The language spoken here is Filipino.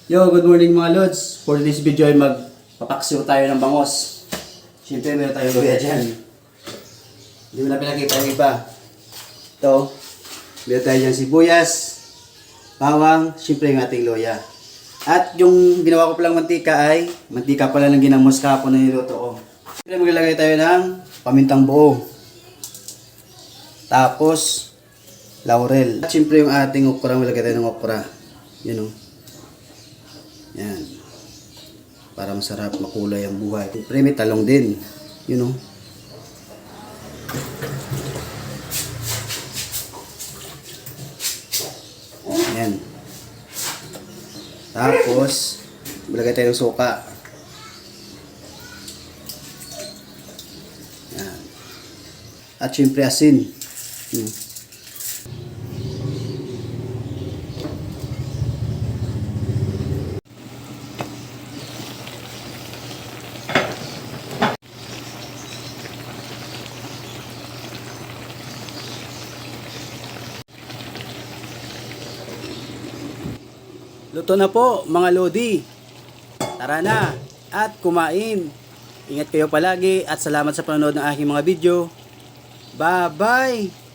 Yo, good morning mga lods. For this video ay magpapaksiw tayo ng bangos. Siyempre meron tayong luya dyan. Hindi mo na pinakita yung iba. Ito, meron tayo dyan sibuyas, bawang, siyempre yung ating luya. At yung ginawa ko palang mantika ay, mantika pala ng ginamos kahapon na niluto ko. Siyempre maglalagay tayo ng pamintang buo. Tapos, laurel. At siyempre yung ating okra, maglalagay tayo ng okra. Yan o. Yan. Para masarap, makulay ang buhay. Siyempre may talong din. You know. Yan. Tapos, ilagay tayo ng suka. Yan. At siyempre asin. Luto na po mga lodi. Tara na at kumain. Ingat kayo palagi at salamat sa panonood ng aking mga video. Bye bye!